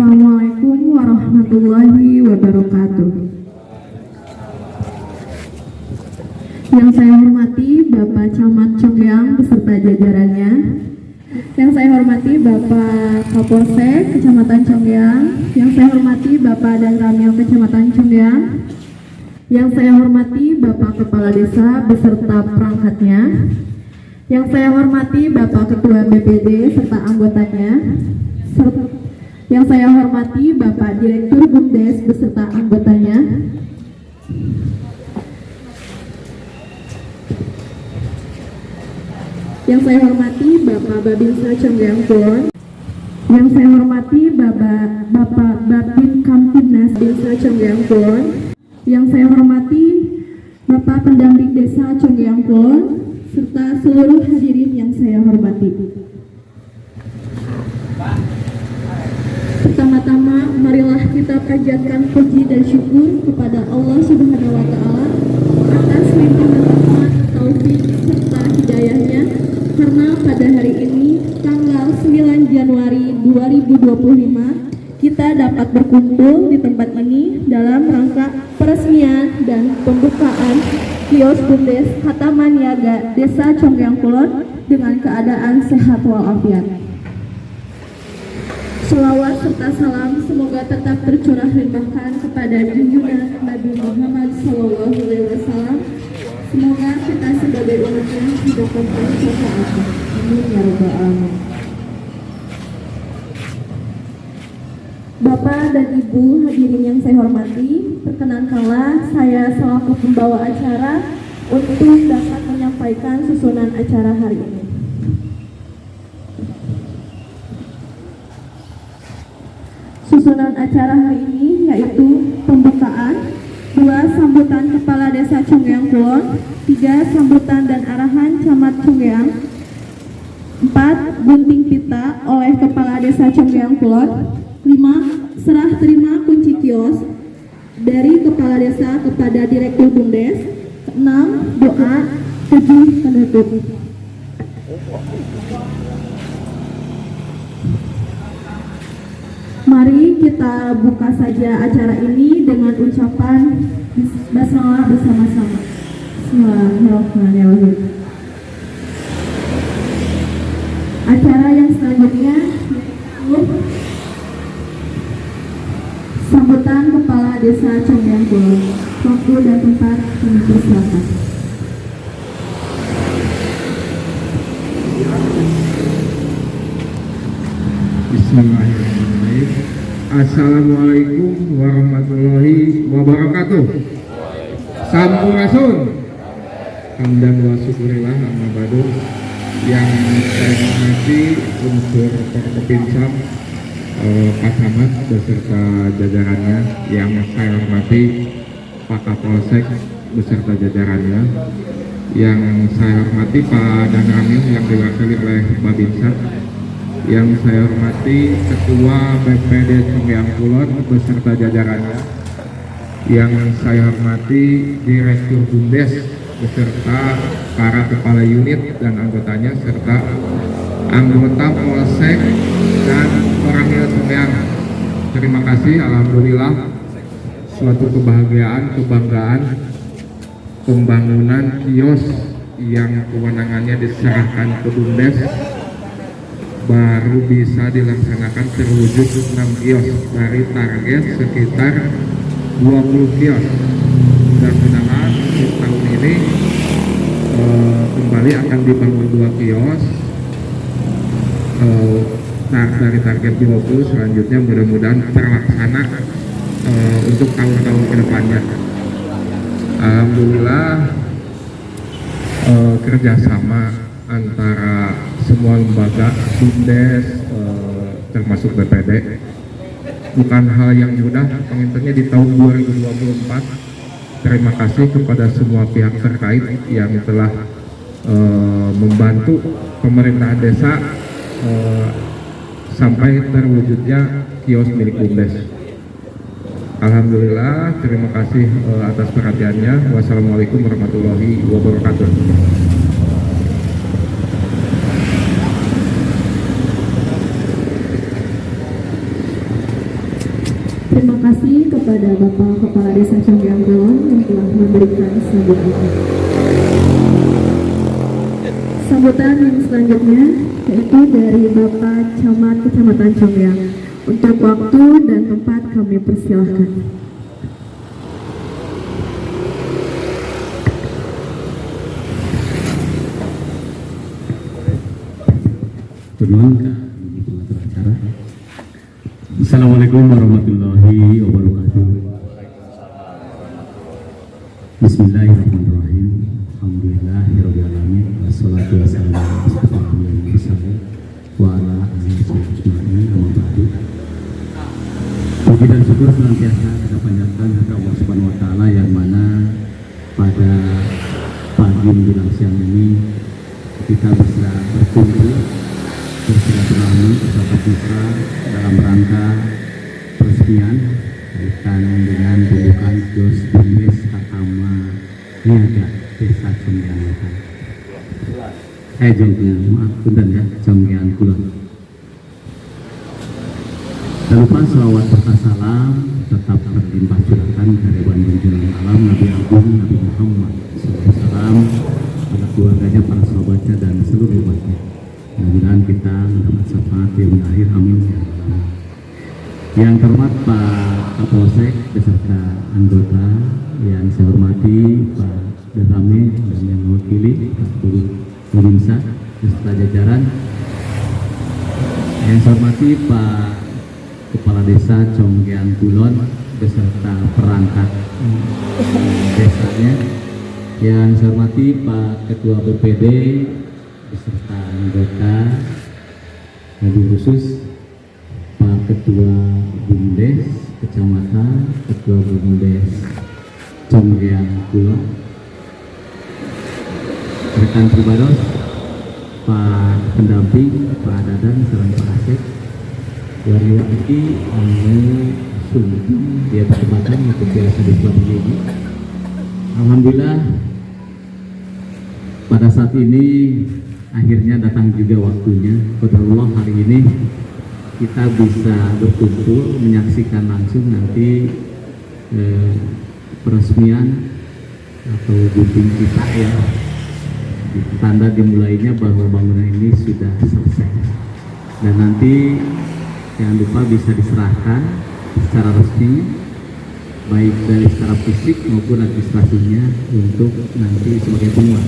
Assalamualaikum warahmatullahi wabarakatuh. Yang saya hormati Bapak Camat Conggyang beserta jajarannya. Yang saya hormati Bapak Kapolsek Kecamatan Conggyang. Yang saya hormati Bapak dan Ramil Kecamatan Conggyang. Yang saya hormati Bapak Kepala Desa beserta perangkatnya. Yang saya hormati Bapak Ketua BPD serta anggotanya. Yang saya hormati Bapak Direktur BUMDes beserta anggotanya. Yang saya hormati Bapak Babinsa Conggyang Kulon. Yang saya hormati Bapak Babin Kamtibnas Babinsa Conggyang Kulon. Yang saya hormati Bapak Pendamping Desa Conggyang Kulon serta seluruh hadirin yang saya hormati. Pertama-tama, marilah kita panjatkan puji dan syukur kepada Allah Subhanahu wa Ta'ala atas limpahan rahmat, taufik serta hidayahnya, karena pada hari ini tanggal 9 Januari 2025 kita dapat berkumpul di tempat ini dalam rangka peresmian dan pembukaan kios BUMDes Khataman Niaga Desa Conggyang Kulon dengan keadaan sehat walafiat. Selawat serta salam semoga tetap tercurah limpahkan kepada junjungan Nabi Muhammad SAW. Semoga kita sebagai umatnya didapatkan syafaatnya. Amin ya rabbal alamin. Bapak dan Ibu hadirin yang saya hormati, perkenankanlah saya selaku pembawa acara untuk dapat menyampaikan susunan acara hari ini. Susunan acara hari ini yaitu pembukaan, 2 sambutan Kepala Desa Conggyang Kulon, 3 sambutan dan arahan Camat Conggyang, 4 gunting pita oleh Kepala Desa Conggyang Kulon, 5 serah terima kunci kios dari Kepala Desa kepada Direktur BUMDes, 6 doa, 7 penutup. Mari kita buka saja acara ini dengan ucapan basmalah bersama-sama. Bismillahirrahmanirrahim. Acara yang selanjutnya yaitu sambutan Kepala Desa Conggyang Kulon. Waktu dan tempat dipersilakan. Bismillahirrahmanirrahim. Assalamualaikum warahmatullahi wabarakatuh. Sampurasun. Hamdan wa syukurillah amma ba'du. Yang saya hormati unsur Forkopinsam, Pak Camat beserta jajarannya. Yang saya hormati Pak Kapolsek beserta jajarannya. Yang saya hormati Pak Dan Ramil yang diwakili oleh Babinsa. Yang saya hormati Ketua BPD Conggyang Kulon beserta jajarannya. Yang saya hormati Direktur BUMDes beserta para kepala unit dan anggotanya serta anggota Polsek dan Ramil Conggyang. Terima kasih, alhamdulillah suatu kebahagiaan, kebanggaan pembangunan kios yang kewenangannya diserahkan ke BUMDes baru bisa dilaksanakan terwujud 6 kios dari target sekitar 20 kios. Mudah-mudahan tahun ini kembali akan dibangun 2 kios dari target 20, selanjutnya mudah-mudahan terlaksana untuk tahun-tahun ke depannya. Alhamdulillah kerjasama antara semua lembaga BUMDes termasuk BPD bukan hal yang mudah penginternya di tahun 2024. Terima kasih kepada semua pihak terkait yang telah membantu pemerintahan desa sampai terwujudnya kios milik BUMDes. Alhamdulillah, terima kasih atas perhatiannya. Wassalamualaikum warahmatullahi wabarakatuh. kasih kepada Bapak Kepala Desa Conggeang Kulon yang telah memberikan sambutan. Sambutan yang selanjutnya yaitu dari Bapak Camat Kecamatan Conggeang. Untuk waktu dan tempat kami persilahkan. Pengatur acara. Assalamualaikum warahmatullahi wabarakatuh. Bismillahirrahmanirrahim. Alhamdulillahirabbil alamin. Wassalatu wassalamu ala asyrofil mursalin wa ala alihi ajmain. Amma ba'du. Puji dan syukur senantiasa kita panjatkan kepada Allah Subhanahu wa taala yang mana pada pagi menjelang siang ini kita bisa berkumpul bersilaturahmi bersama kita dalam rangka peresmian kaitan dengan pembukaan kios Bumdes Kakama Niaga Desa Conggeang maaf punten ya, Conggeang Kulon. Tak lupa selawat serta salam tetap berlimpah curahkan kehadiran junjungan alam Nabi Agung Nabi Muhammad SAW pada keluarganya, para sahabatnya dan seluruh umatnya. Mudah-mudahan kita mendapat syafaat yang akhir, amin. Yang terhormat Pak Kapolsek beserta anggota yang saya hormati Pak Derame dan yang mewakili Pak Bulimsa beserta jajaran. Yang saya hormati Pak Kepala Desa Conggeang Kulon beserta perangkat desanya. Yang saya hormati Pak Ketua BPD beserta anggota, wabil khusus Pak Ketua Bumdes Kecamatan, Ketua Bumdes Conggeang Kulon, rekan Tribados, Pak Pendamping, Pak Dadan, serta Pak Asep, wali-wali anu sungguh dia kesempatan untuk biasa di Selatan ini. Alhamdulillah pada saat ini akhirnya datang juga waktunya. Qadarullah hari ini kita bisa berkumpul menyaksikan langsung nanti peresmian atau gunting kita ya, tanda dimulainya bahwa bangunan ini sudah selesai dan nanti jangan lupa bisa diserahkan secara resmi baik dari secara fisik maupun administrasinya untuk nanti sebagai penguat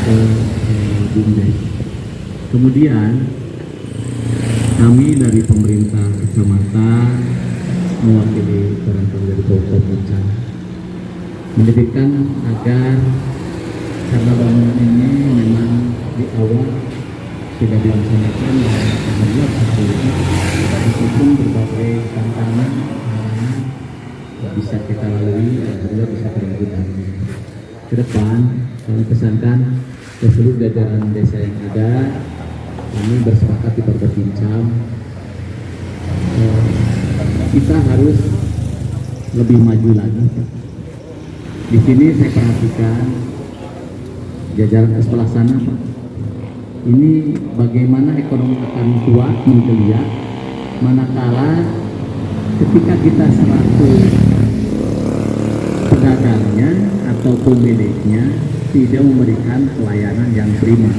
ke Bumdes. Kemudian kami dari pemerintah kecamatan mewakili barangkali dari Polda menjadikan agar karena bangunan ini memang di awal sudah dilaksanakan dan alhamdulillah meskipun berbagai tantangan bisa kita lalui, alhamdulillah bisa terwujud. Ke depan kami pesankan ke seluruh jajaran desa yang ada, kami bersepakat di berbincang kita harus lebih maju lagi. Di sini saya perhatikan jajaran sebelah sana, Pak. Ini bagaimana ekonomi akan kuat menggeliat manakala ketika kita selaku pedagangnya atau pemiliknya tidak memberikan pelayanan yang prima.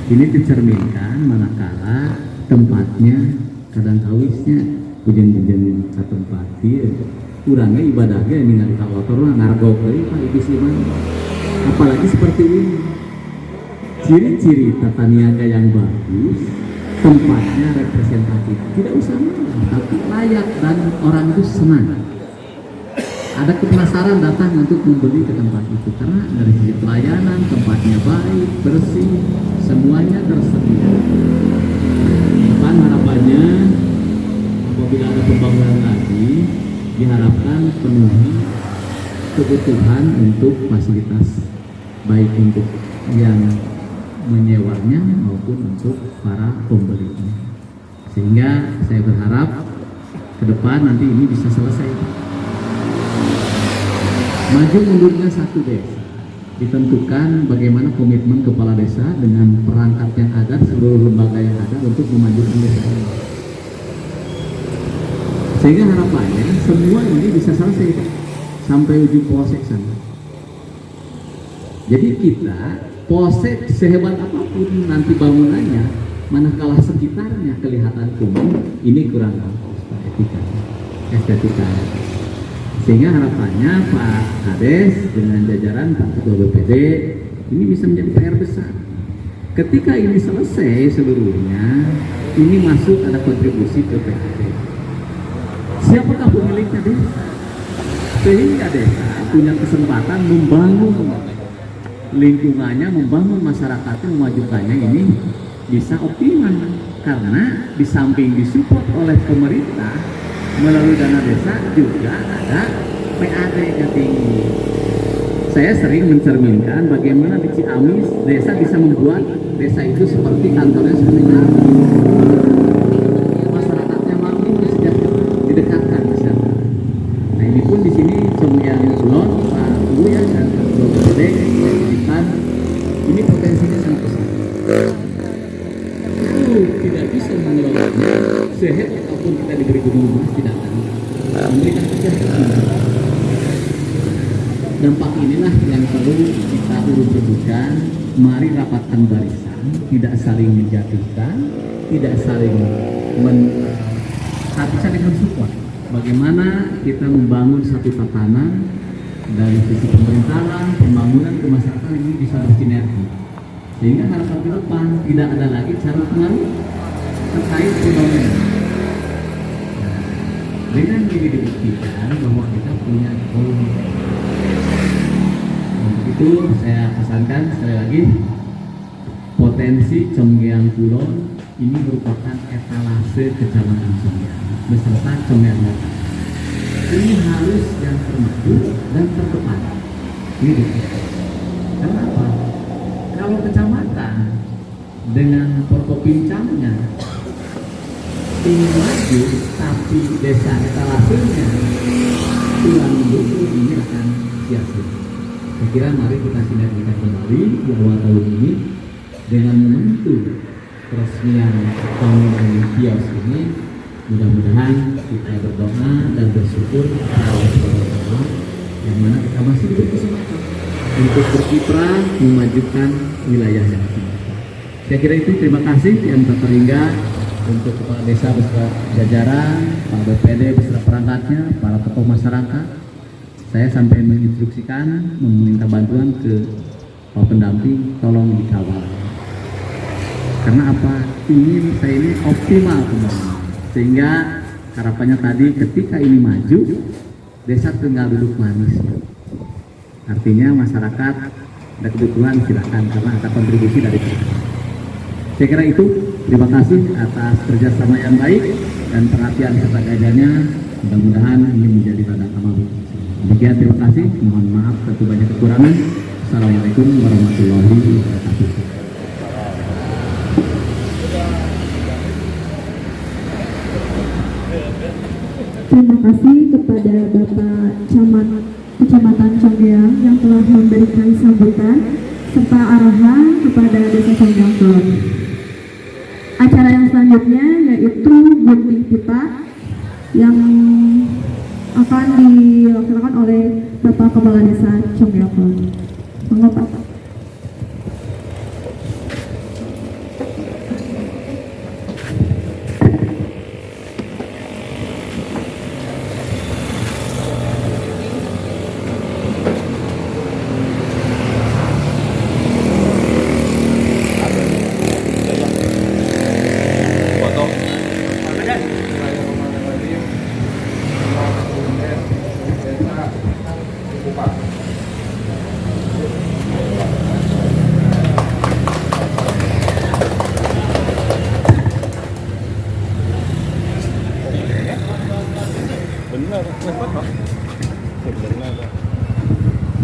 Ini dicerminkan manakala tempatnya kadang kawisnya hujan-hujan ke tempat dia kurangnya ibadahnya ningali ka kotor ngargo deui Pak ibu siman. Apalagi seperti ini ciri-ciri tata niaga yang bagus, tempatnya representatif, tidak usah mahal tapi layak dan orang itu senang, ada kepenasaran datang untuk membeli ke tempat itu karena dari sisi pelayanan tempatnya baik, bersih, semuanya tersedia. Depan harapannya apabila ada pembangunan lagi diharapkan penuhi kebutuhan untuk fasilitas baik untuk yang menyewanya maupun untuk para pembelinya, sehingga saya berharap ke depan nanti ini bisa selesai. Maju mundurnya satu desa ditentukan bagaimana komitmen kepala desa dengan perangkat yang ada, seluruh lembaga yang ada untuk memajukan desa ini. Sehingga harapannya semua ini bisa selesai sampai ujung polsek sana. Jadi kita polsek sehebat apapun nanti bangunannya, manakala sekitarnya kelihatan kumuh, ini kurang bagus Pak estetika. Sehingga harapannya Pak Kades dengan jajaran Pak Ketua BPD ini bisa menjadi PR besar. Ketika ini selesai seluruhnya, ini masuk ada kontribusi ke PKT. Siapakah pemiliknya desa? Sehingga desa punya kesempatan membangun lingkungannya, membangun masyarakatnya, memajukannya ini bisa optimal. Karena di samping disupport oleh pemerintah melalui dana desa juga ada PAD yang tinggi. Saya sering mencerminkan bagaimana di Ciamis desa bisa membuat desa itu seperti kantornya sebenarnya. Masyarakatnya mampu sejahtera, didekatkan masyarakat. Nah ini pun di sini Conggiang Kulon, Pak Buya dan Ketua BPD menjadikan ini potensinya sangat besar. Tidak bisa mengelolanya sehebat apapun kita diberi gunung emas tidak akan memberikan kesejahteraan. Dampak inilah yang perlu kita urut-urutkan. Mari rapatkan barisan, tidak saling menjatuhkan, tidak saling tapi saling mensupport. Bagaimana kita membangun satu tatanan dari sisi pemerintahan, pembangunan ke masyarakat ini bisa bersinergi. Sehingga harapan ke depan tidak ada lagi cara pengaruh terkait pembangunan. Dengan ini dibuktikan bahwa kita punya volume. Untuk itu saya pesankan sekali lagi, potensi Conggiang Kulon ini merupakan etalase Kecamatan Conggiang beserta Conggiang Barat. Ini harus yang termaju dan terdepan. Ini dibuktikan. Kenapa? Kalau kecamatan dengan Forkopincangnya ingin maju, tapi desa etalasenya kurang mendukung, ini akan sia-sia. Saya kira mari kita sinergikan kembali di awal tahun ini dengan momentum peresmian bangunan kios ini. Mudah-mudahan kita berdoa dan bersyukur kepada Allah SWT yang mana kita masih diberi kesempatan untuk berkiprah memajukan wilayah yang kita. Saya kira itu, terima kasih yang tak terhingga untuk kepala desa beserta jajaran, Pak BPD beserta perangkatnya, para tokoh masyarakat. Saya sampai menginstruksikan, meminta bantuan ke Pak pendamping, tolong dikawal. Karena apa? Saya ini optimal pembangunan. Sehingga harapannya tadi ketika ini maju, desa tinggal duduk manis. Artinya masyarakat ada kebutuhan silakan karena ada kontribusi dari kita. Saya kira itu, terima kasih atas kerjasama yang baik dan perhatian serta kajiannya. Mudah-mudahan ini menjadi ladang amal. Demikian, terima kasih. Mohon maaf tentu banyak kekurangan. Assalamualaikum warahmatullahi wabarakatuh. Terima kasih kepada Bapak Camat Kecamatan Conggiang yang telah memberikan sambutan serta arahan kepada Desa Conggiang Kulon. Acara yang selanjutnya yaitu gunting pita yang akan dilaksanakan oleh Bapak Kepala Desa Conggiang Kulon. Monggo Pak.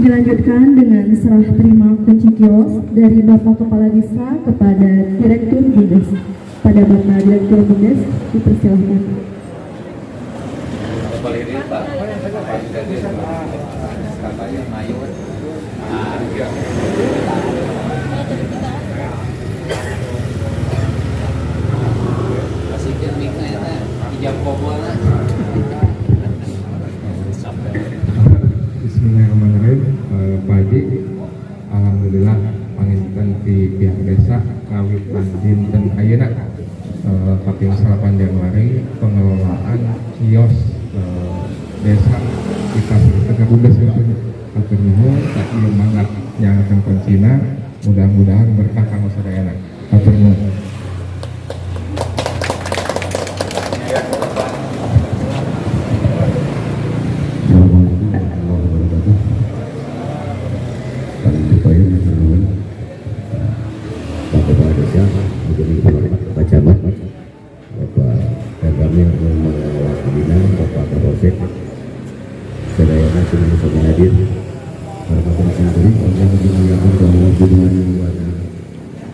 Dilanjutkan dengan serah terima kunci kios dari Bapak Kepala Desa kepada Direktur BUMDes. Pada Bapak Direktur BUMDes, dipersilakan. Masih kermik na ito. Ijab ko mo na. 8 Januari pengelolaan kios desa kita sebagai Bumdes atur nuhun tak ieu mangga nyangakeun kuncina mudah-mudahan berkah kanggo sadayana. Atur nuhun.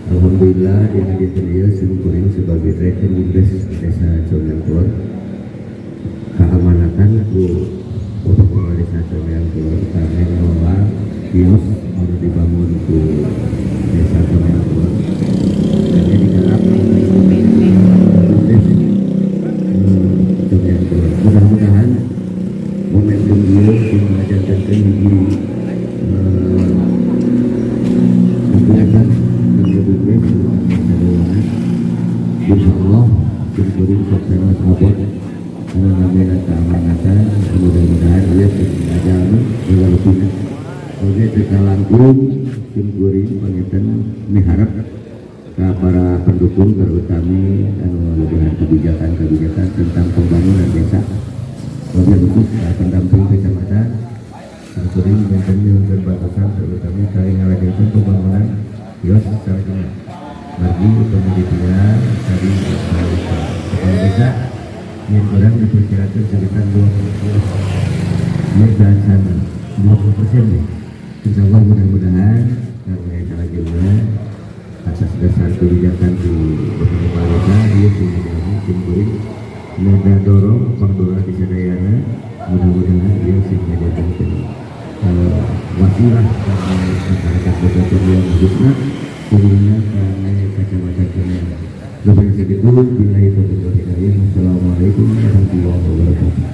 Alhamdulillah di hadir beliau Simkuring sebagai Direktur Bumdes Desa Congyang Kulon keamanatan ku untuk Kepala Desa Congyang Kulon kami mengelola kios baru dibangun ku Desa Congyang Kulon kami digarap Bumdes Congyang Kulon. Mudah-mudahan momentum beliau mengajarkan tinggi kegiatan insya Allah Simkuring sukses abot mengambil keamanatan mudah-mudahan dia belajar melalui oke kita langkung Simkuring penginten miharap ke para pendukung terutama dengan kebijakan tentang pembangunan desa lebih khusus pendamping kecamatan Simkuring penginten berbatasan terutama kali ngalajakan pembangunan kios secara bagi penelitian dari kepala desa yang orang diperkirakan sekitar 20 dan sana 20% nih. Insya Allah mudah-mudahan karena cara jumlah atas dasar kebijakan di kepala desa dia sudah Simkuring nada dorong pangdola di Sadayana mudah-mudahan dia sehingga jadi wasilah karena masyarakat desa yang khususnya umumnya karena kacamata kalian. Lebih sedikit dulu bila itu berhidayah. Assalamualaikum warahmatullahi wabarakatuh.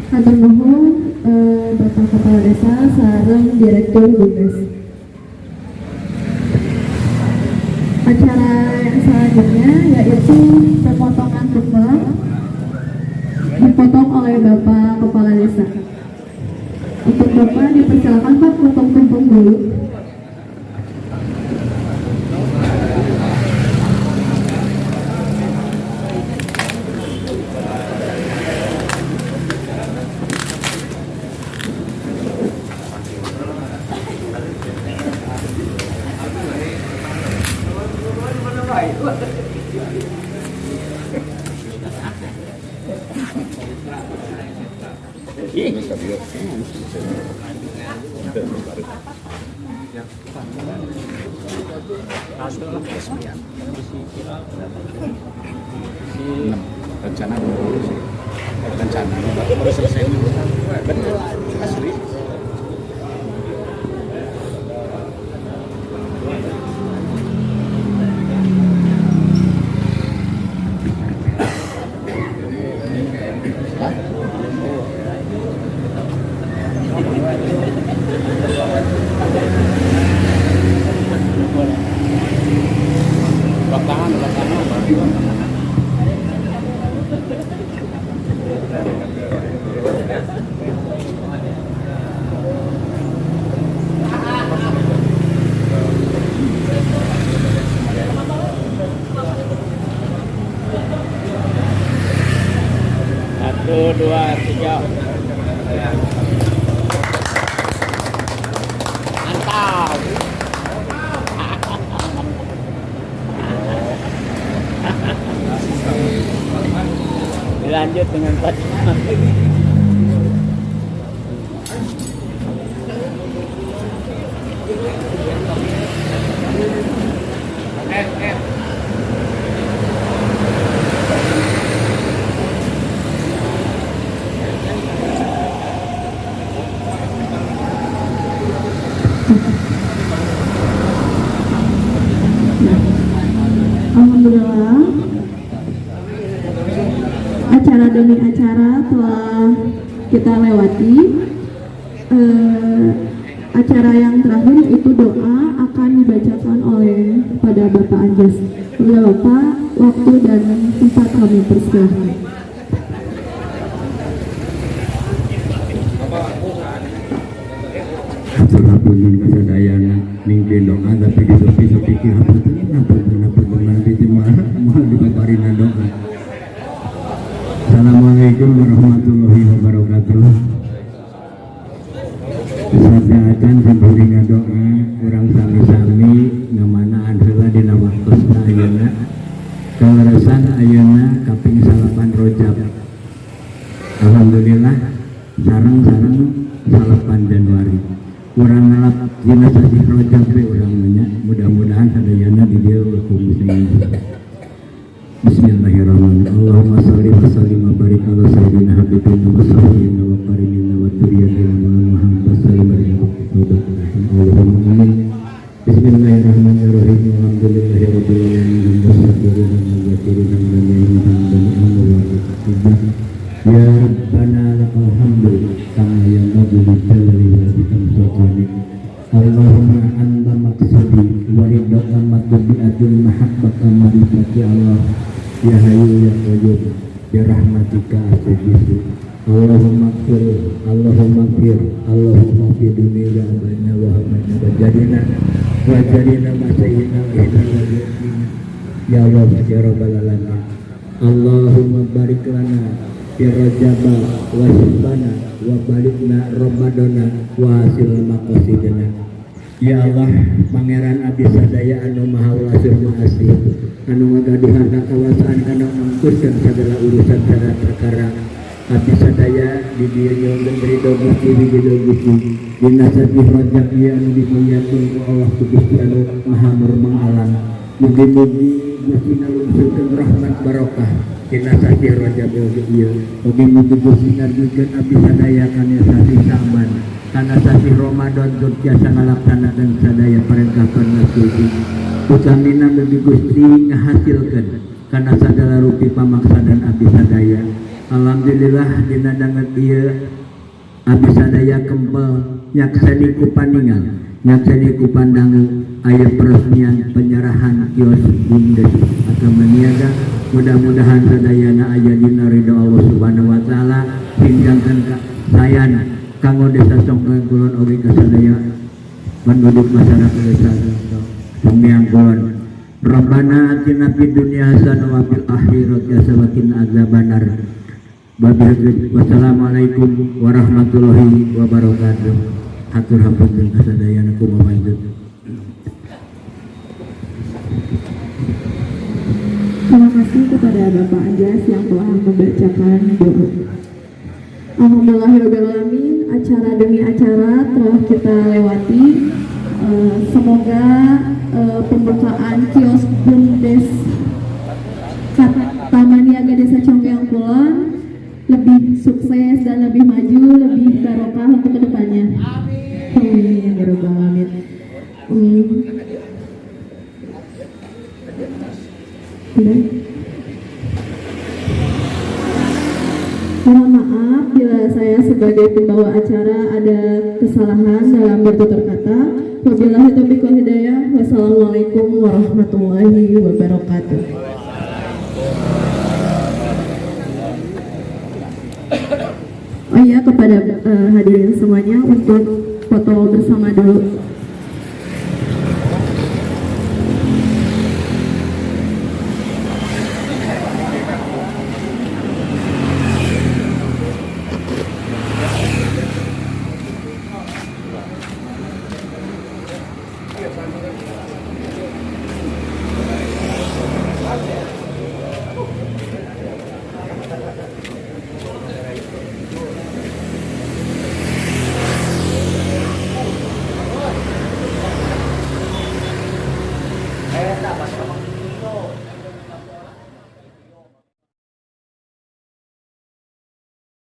Hatur nuhun Bapak Kepala Desa sareng Direktur Bumdes. Acara yang selanjutnya yaitu pemotongan tumpeng dipotong oleh Bapak Kepala Desa. Untuk Bapak dipersilakan Pak potong tumpeng dulu. Rencana baru selesai betul asli. Satu, dua, tiga. Mantap. Dilanjut dengan Fatimah. Alhamdulillah, acara demi acara telah kita lewati. Acara yang terakhir yaitu doa akan dibacakan oleh pada Bapak Anjas. Kepada Bapak, waktu dan tempat kami persilahkan. Hapunten kasadayana ningkeun doa tapi disopi-sopi ki hapunten nanti mau dipaparina doa. Assalamualaikum warahmatullahi wabarakatuh. Sadayaan sabeuringa doa urang sami-sami ngamanaan heula dina waktosna ayeuna kaleresan ayeuna kaping 8 Rajab. Alhamdulillah sareng-sareng 8 Januari. Urang ngalap dina sasi Rajab we urang nya mudah-mudahan sadayana di dieu hukum muslimin. Bismillahirrahmanirrahim. Allahumma shalli wa sallim wa barik ala sayyidina habibina wa sayyidina wa karimina wa turiyadina wa Muhammad sallallahu alaihi wasallam. Allahumma amin. Bismillahirrahmanirrahim. Alhamdulillahi rabbil alamin. Wassalatu ya Rabbana lakal hamdu kama yanbaghi li jalali wajhikal sultani. Allahumma anta maqsudi wa ridha matbi'atul mahabbata marifati Allah ya hayyu ya qayyum bi rahmatika astaghfiru. Allahumma fir Allahumma fi dunya abana wa hamana wa jadina masayina ila wajhina ya Allah ya rabbal alamin. Allahumma barik lana fi rajaba wa syabana wa balikna ramadana wa hasil maqasidina. Ya Allah, Pangeran Abdi Sadaya anu maha ulasir maasih, anu ngagaduhan kakawasaan kana ngangkuskeun segala urusan segala perkara. Abdi Sadaya di dieu nyuwun ridho Gusti ridho Gusti. Dina sadih Rajab ieu anu dimuliakeun ku Allah ku Gusti anu maha murmang alam. Mugi-mugi Gusti nalungsurkeun rahmat barokah dina sadih Rajab ieu. Mugi-mugi Gusti ngarjukeun Abdi Sadaya kana sadih Sa'ban. Karena sasi Ramadan tur tiasa ngalaksanakeun sadaya perintahkeun Gusti. Utamina mugi Gusti ngahasilkeun kana sagala rupi pamaksadan abdi sadaya. Alhamdulillah dina danget ieu abdi sadaya kempel nyaksani ku paningal, nyaksani ku pandangu aya peresmian penyerahan kios bumdes agama niaga. Mudah-mudahan sadayana aya dina ridho Allah Subhanahu wa taala pinjangkeun ka sayana kanggo desa Songkang Kulon oge kasadaya penduduk masyarakat desa Songkang Kulon. Rabbana atina fid dunya hasanah wa fil akhirati hasanah wa qina adzabannar. Wassalamualaikum warahmatullahi wabarakatuh. Hatur hapunten kasadayana kumaha lanjut. Terima kasih kepada Bapak Anjas yang telah membacakan doa. Alhamdulillahirrahmanirrahim, acara demi acara telah kita lewati. Semoga pembukaan kios bumdes Taman Niaga Desa Congkeang Kulon lebih sukses dan lebih maju, lebih barokah untuk kedepannya. Amin ya rabbal alamin. Mohon maaf bila saya sebagai pembawa acara ada kesalahan dalam bertutur kata. Wabillahi taufiq wal hidayah. Wassalamualaikum warahmatullahi wabarakatuh. Oh iya, kepada hadirin semuanya untuk foto bersama dulu.